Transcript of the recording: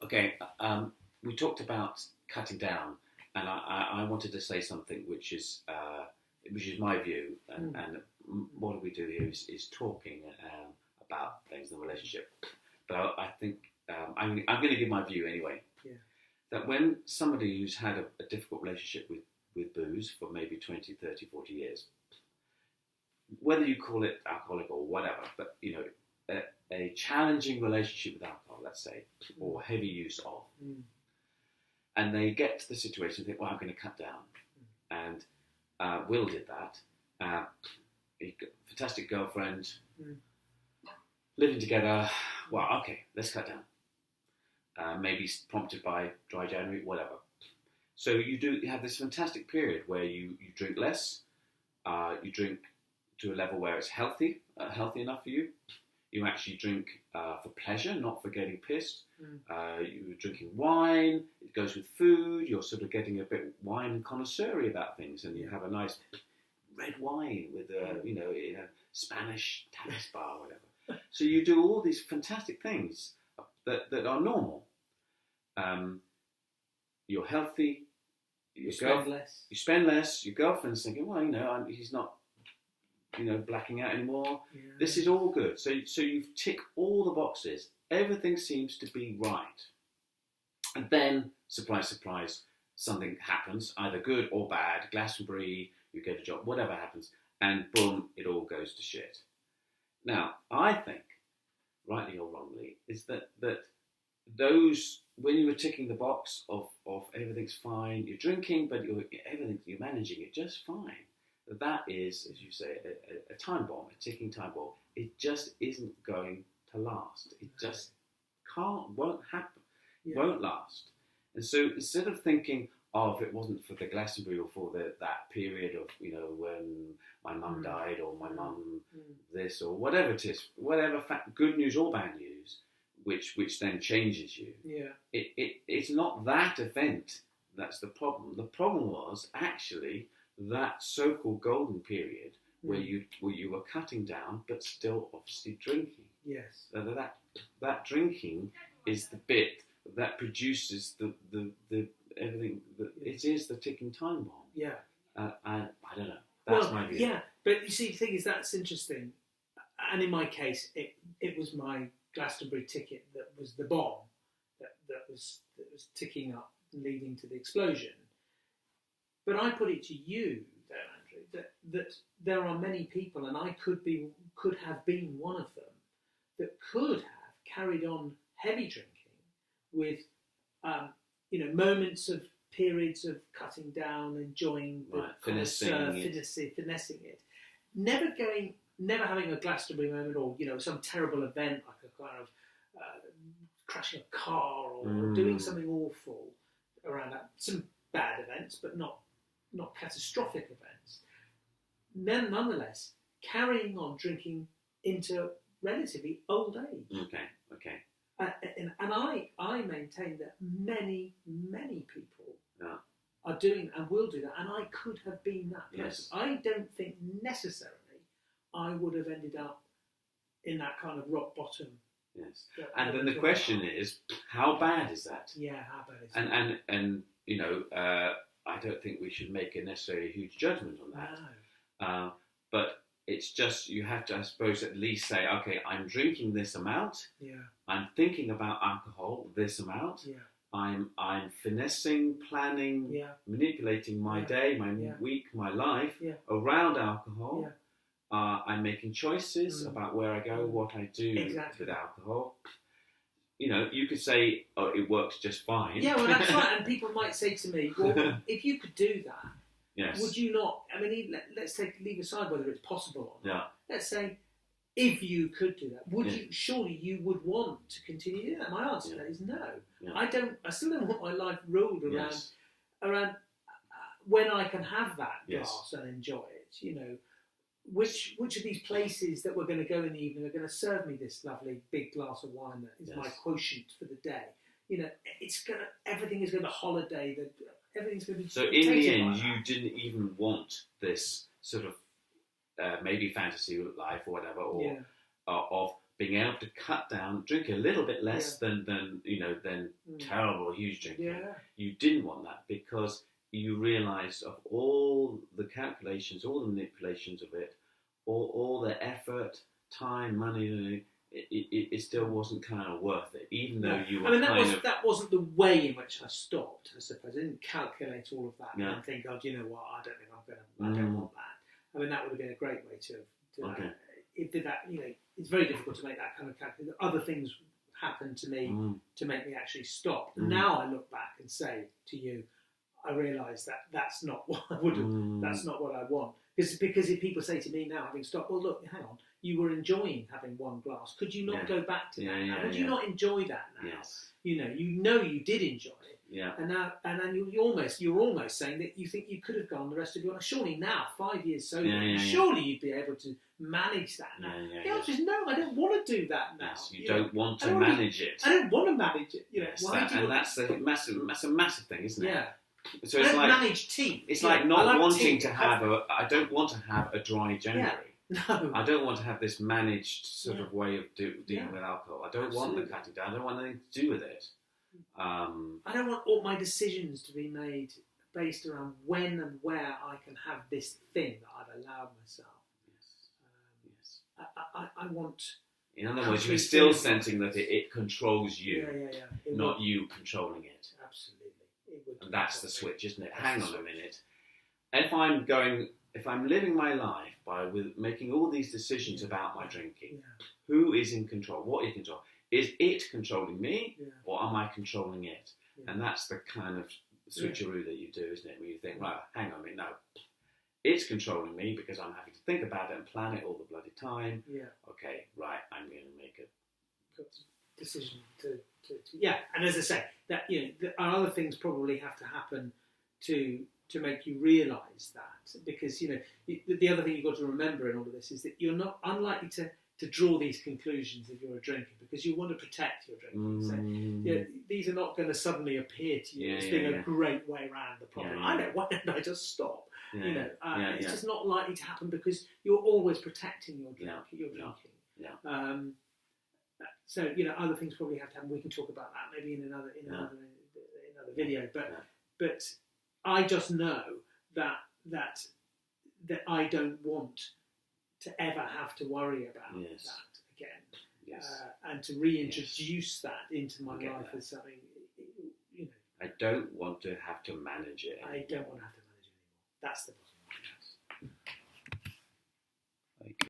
Okay, we talked about cutting down, and I wanted to say something which is my view, and what we do here is talking about things in the relationship. But I think I'm going to give my view anyway. Yeah. That when somebody who's had a difficult relationship with booze for maybe 20, 30, 40 years, whether you call it alcoholic or whatever, but a challenging relationship with alcohol, let's say, or heavy use of, and they get to the situation and think, well, I'm going to cut down. And Will did that. Fantastic girlfriend, living together. Well, okay, let's cut down. Maybe prompted by dry January, whatever. So you have this fantastic period where you drink less, you drink to a level where it's healthy enough for you. You actually drink for pleasure, not for getting pissed. You're drinking wine. It goes with food. You're sort of getting a bit wine connoisseur about things, and you have a nice red wine with in a Spanish tapas bar or whatever. So you do all these fantastic things that are normal. You're healthy. You spend less. You spend less. Your girlfriend's thinking, well, he's not, blacking out anymore. Yeah. This is all good. So you tick all the boxes. Everything seems to be right. And then, surprise, surprise, something happens, either good or bad. Glastonbury, you get a job, whatever happens, and boom, it all goes to shit. Now, I think, rightly or wrongly, is that those, when you were ticking the box of everything's fine, you're drinking, but you're managing it just fine. That is, as you say, a time bomb, a ticking time bomb. It just isn't going to last. It just won't happen, won't last. And so instead of thinking, if it wasn't for the Glastonbury or for that period of, when my mum died or my mum this or whatever it is, whatever good news or bad news, which then changes you. Yeah. It's not that event that's the problem. The problem was actually that so-called golden period where you were cutting down but still obviously drinking. Yes. That drinking is the bit that produces the everything. It is the ticking time bomb. Yeah. I don't know. That's my view. Yeah, but you see, the thing is, that's interesting. And in my case, it was my Glastonbury ticket that was the bomb that was ticking up, leading to the explosion. But I put it to you, there, Andrew, that there are many people, and I could have been one of them, that could have carried on heavy drinking with, moments of periods of cutting down, enjoying the finessing it, never having a Glastonbury moment, or some terrible event like a kind of crashing a car or doing something awful around that. Some bad events, but not catastrophic events. Then, nonetheless, carrying on drinking into relatively old age. Okay. And I maintain that many people are doing and will do that, and I could have been that person. Yes. I don't think necessarily I would have ended up in that kind of rock bottom. Yes. And then the question is, how bad is that? Yeah, how bad is that? And I don't think we should make a necessarily huge judgment on that. No. But it's just, you have to, I suppose, at least say, okay, I'm drinking this amount. Yeah. I'm thinking about alcohol this amount. Yeah. I'm finessing, planning, manipulating my day, my week, my life around alcohol. Yeah. I'm making choices about where I go, what I do with alcohol. You could say, it works just fine. Yeah, well, that's right. And people might say to me, well, if you could do that, would you not? I mean, let's leave aside whether it's possible or not. Let's say, if you could do that, would you? Surely you would want to continue doing that. My answer to that is no. Yeah. I still don't want my life ruled around when I can have that glass and enjoy it. Which of these places that we're going to go in the evening are going to serve me this lovely big glass of wine that is my quotient for the day? Everything is going to be a holiday. Everything's going to be. So in the end, you didn't even want this sort of maybe fantasy life or whatever, or of being able to cut down, drink a little bit less than terrible, huge drinking. Yeah. You didn't want that because you realised of all the calculations, all the manipulations of it, all the effort, time, money, it still wasn't kind of worth it, even though you were that wasn't the way in which I stopped, I suppose. I didn't calculate all of that and think, oh, do you know what, I don't think I don't want that. I mean, that would have been a great way to it's very difficult to make that kind of calculation. Other things happened to me to make me actually stop. Now I look back and say to you, I realise that that's not what I would have, that's not what I want. Because if people say to me now, having stopped, well, look, hang on, you were enjoying having one glass. Could you not go back to that? Would you not enjoy that now? Yes. You did enjoy it. Yeah. And then you're almost saying that you think you could have gone the rest of your life. Surely now, 5 years sober, surely you'd be able to manage that now. The answer is no, I don't want to do that now. Yes, you don't want to manage it. I don't want to manage it. That's a massive thing, isn't it? Yeah. So it's like manage tea. It's like not wanting to have I don't want to have a dry January. No. I don't want to have this managed sort of way of dealing with alcohol. I don't want the cutting down. I don't want anything to do with it. I don't want all my decisions to be made based around when and where I can have this thing that I've allowed myself. Yes. I want. In other words, you're still sensing that it controls you, not would. You controlling it. Absolutely. It would. And that's the switch, isn't it? Hang on a minute. If I'm living my life with making all these decisions about my drinking, who is in control? What is in control? Is it controlling me, or am I controlling it? And that's the kind of switcheroo that you do, isn't it? Where you think, right, hang on a minute, no, it's controlling me because I'm having to think about it and plan it all the bloody time. Yeah. Okay, right, I'm going to make a decision to and as I say, that other things probably have to happen to make you realise that, because the other thing you've got to remember in all of this is that you're not unlikely to draw these conclusions if you're a drinker, because you want to protect your drinking. So these are not going to suddenly appear to you as being a great way around the problem. I know, why don't I just stop? It's just not likely to happen because you're always protecting your drinking. So other things probably have to happen. We can talk about that maybe in another video. But I just know that I don't want to ever have to worry about that again, and to reintroduce that into my life as something. I don't want to have to manage it anymore. I don't want to have to manage it anymore. That's the bottom line.